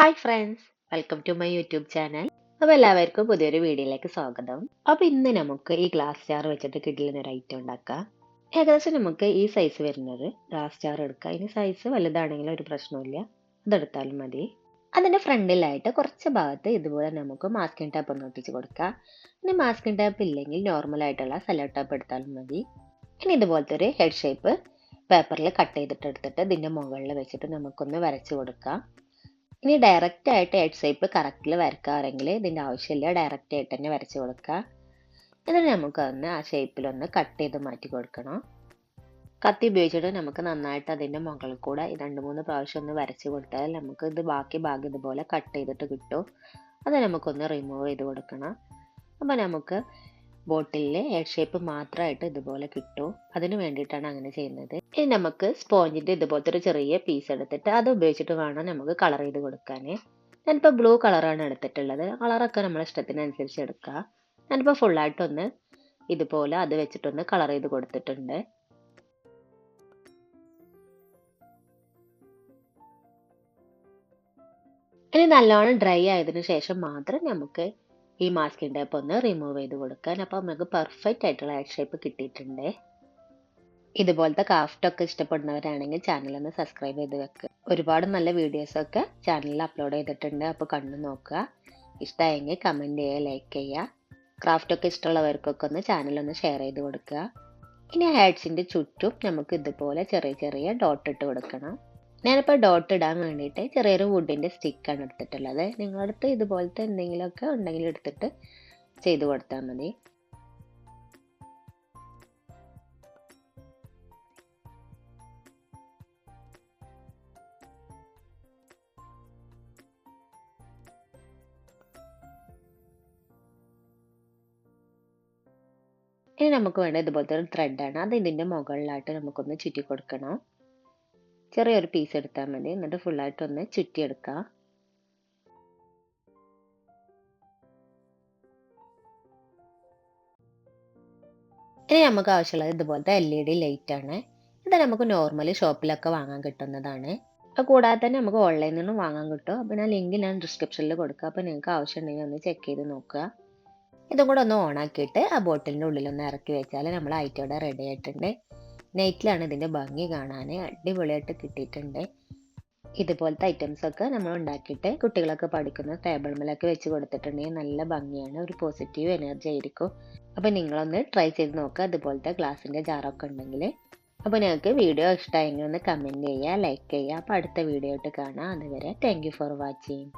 Hi friends, welcome to my YouTube channel. അപ്പോൾ എല്ലാവർക്കും പുതിയൊരു വീഡിയോയിലേക്ക് സ്വാഗതം. അപ്പോൾ ഇന്ന് നമുക്ക് ഈ ഗ്ലാസ് ജാർ വെച്ചിട്ട് കിട്ടുന്ന ഒരു ഐറ്റം ഉണ്ടാക്കാം. ഏകദേശം നമുക്ക് ഈ സൈസ് വരുന്നത് ഗ്ലാസ് ജാർ എടുക്കാം. ഇനി സൈസ് വലുതാണെങ്കിലും ഒരു പ്രശ്നമില്ല, അതെടുത്താലും മതി. അതിൻ്റെ ഫ്രണ്ടിലായിട്ട് കുറച്ച് ഭാഗത്ത് ഇതുപോലെ നമുക്ക് മാസ്കിംഗ് ടാപ്പ് ഒന്ന് ഒട്ടിച്ച് കൊടുക്കാം. ഇനി മാസ്കിംഗ് ടാപ്പ് ഇല്ലെങ്കിൽ നോർമൽ ആയിട്ടുള്ള സെല്ലോ ടാപ്പ് എടുത്താലും മതി. ഇനി ഇതുപോലത്തെ ഒരു ഹെഡ് ഷേപ്പ് പേപ്പറിൽ കട്ട് ചെയ്തിട്ട് എടുത്തിട്ട് ഇതിൻ്റെ മുകളിൽ വെച്ചിട്ട് നമുക്കൊന്ന് വരച്ച് കൊടുക്കാം. ഇനി ഡയറക്റ്റ് ആയിട്ട് ഹെഡ് ഷേപ്പ് കറക്റ്റിൽ വരക്കാറെങ്കിൽ ഇതിൻ്റെ ആവശ്യമില്ല, ഡയറക്റ്റ് ആയിട്ട് തന്നെ വരച്ച് കൊടുക്കുക. എന്നിട്ട് നമുക്കൊന്ന് ആ ഷേപ്പിലൊന്ന് കട്ട് ചെയ്ത് മാറ്റി കൊടുക്കണം. കത്തി ഉപയോഗിച്ചിട്ട് നമുക്ക് നന്നായിട്ട് അതിൻ്റെ മുകളിൽ കൂടെ 2-3 പ്രാവശ്യം ഒന്ന് വരച്ച് കൊടുത്താൽ നമുക്ക് ഇത് ബാക്കി ഭാഗം ഇതുപോലെ കട്ട് ചെയ്തിട്ട് കിട്ടും. അത് നമുക്കൊന്ന് റിമൂവ് ചെയ്ത് കൊടുക്കണം. അപ്പോൾ നമുക്ക് ബോട്ടിലിൽ ഹെഡ് ഷേപ്പ് മാത്രമായിട്ട് ഇതുപോലെ കിട്ടും. അതിന് വേണ്ടിയിട്ടാണ് അങ്ങനെ ചെയ്യുന്നത്. ഇനി നമുക്ക് സ്പോഞ്ചിൻ്റെ ഇതുപോലത്തെ ഒരു ചെറിയ പീസ് എടുത്തിട്ട് അത് ഉപയോഗിച്ചിട്ട് വേണം നമുക്ക് കളർ ചെയ്ത് കൊടുക്കാൻ. ഞാനിപ്പോൾ ബ്ലൂ കളറാണ് എടുത്തിട്ടുള്ളത്. കളറൊക്കെ നമ്മളെ ഇഷ്ടത്തിനനുസരിച്ച് എടുക്കുക. ഞാനിപ്പോൾ ഫുള്ളായിട്ടൊന്ന് ഇതുപോലെ അത് വെച്ചിട്ടൊന്ന് കളർ ചെയ്ത് കൊടുത്തിട്ടുണ്ട്. ഇനി നല്ലോണം ഡ്രൈ ആയതിനു ശേഷം മാത്രം നമുക്ക് ഈ മാസ്കിംഗ് ടേപ്പ് ഒന്ന് റിമൂവ് ചെയ്ത് കൊടുക്കാൻ. അപ്പോൾ നമുക്ക് പെർഫെക്റ്റ് ആയിട്ടുള്ള ഹെഡ് ഷേപ്പ് കിട്ടിയിട്ടുണ്ട്. ഇതുപോലത്തെ ക്രാഫ്റ്റൊക്കെ ഇഷ്ടപ്പെടുന്നവരാണെങ്കിൽ ചാനലൊന്ന് സബ്സ്ക്രൈബ് ചെയ്ത് വെക്കുക. ഒരുപാട് നല്ല വീഡിയോസൊക്കെ ചാനലിൽ അപ്ലോഡ് ചെയ്തിട്ടുണ്ട്, അപ്പോൾ കണ്ടു നോക്കുക. ഇഷ്ടമായെങ്കിൽ കമൻറ്റ് ചെയ്യുക, ലൈക്ക് ചെയ്യുക. ക്രാഫ്റ്റൊക്കെ ഇഷ്ടമുള്ളവർക്കൊക്കെ ഒന്ന് ചാനലൊന്ന് ഷെയർ ചെയ്ത് കൊടുക്കുക. ഇനി ഹെഡ്സിൻ്റെ ചുറ്റും നമുക്ക് ഇതുപോലെ ചെറിയ ചെറിയ ഡോട്ട് ഇട്ട് കൊടുക്കണം. ഞാനിപ്പോൾ ഡോട്ട് ഇടാൻ വേണ്ടിയിട്ട് ചെറിയൊരു വുഡിൻ്റെ സ്റ്റിക്കാണ് എടുത്തിട്ടുള്ളത്. നിങ്ങളുടെ അടുത്ത് ഇതുപോലത്തെ എന്തെങ്കിലുമൊക്കെ ഉണ്ടെങ്കിൽ എടുത്തിട്ട് ചെയ്ത് കൊടുത്താൽ മതി. ഇനി നമുക്ക് വേണ്ട ഇതുപോലത്തെ ഒരു ത്രെഡാണ്. അത് ഇതിൻ്റെ മുകളിലായിട്ട് നമുക്കൊന്ന് ചുറ്റി കൊടുക്കണം. ചെറിയൊരു പീസ് എടുത്താൽ മതി. എന്നിട്ട് ഫുള്ളായിട്ടൊന്ന് ചുറ്റിയെടുക്കുക. ഇനി നമുക്ക് ആവശ്യമുള്ളത് ഇതുപോലത്തെ LED ലൈറ്റാണ്. ഇത് നമുക്ക് നോർമലി ഷോപ്പിലൊക്കെ വാങ്ങാൻ കിട്ടുന്നതാണ്. അത് കൂടാതെ തന്നെ നമുക്ക് ഓൺലൈനിൽ നിന്നും വാങ്ങാൻ കിട്ടും. അപ്പോൾ ഞാൻ ലിങ്ക് ഡിസ്ക്രിപ്ഷനിൽ കൊടുക്കുക. അപ്പോൾ നിങ്ങൾക്ക് ആവശ്യമുണ്ടെങ്കിൽ ഒന്ന് ചെക്ക് ചെയ്ത് നോക്കുക. ഇതും കൂടെ ഒന്ന് ഓണാക്കിയിട്ട് ആ ബോട്ടിലിൻ്റെ ഉള്ളിലൊന്ന് ഇറക്കി വെച്ചാൽ നമ്മൾ ഐറ്റം ഇവിടെ റെഡി ആയിട്ടുണ്ട്. നൈറ്റിലാണ് ഇതിൻ്റെ ഭംഗി കാണാൻ, അടിപൊളിയായിട്ട് കിട്ടിയിട്ടുണ്ട്. ഇതുപോലത്തെ ഐറ്റംസൊക്കെ നമ്മൾ ഉണ്ടാക്കിയിട്ട് കുട്ടികളൊക്കെ പഠിക്കുന്ന ടേബിൾമേലൊക്കെ വെച്ച് കൊടുത്തിട്ടുണ്ടെങ്കിൽ നല്ല ഭംഗിയാണ്, ഒരു പോസിറ്റീവ് എനർജി ആയിരിക്കും. അപ്പോൾ നിങ്ങളൊന്ന് ട്രൈ ചെയ്ത് നോക്കുക ഇതുപോലത്തെ ഗ്ലാസിൻ്റെ ജാറൊക്കെ ഉണ്ടെങ്കിൽ. അപ്പോൾ നിങ്ങൾക്ക് വീഡിയോ ഇഷ്ടമായെങ്കിൽ ഒന്ന് കമൻറ്റ് ചെയ്യുക, ലൈക്ക് ചെയ്യുക. അപ്പോൾ അടുത്ത വീഡിയോ ആയിട്ട് കാണാം. അതുവരെ താങ്ക് യു ഫോർ വാച്ചിങ്.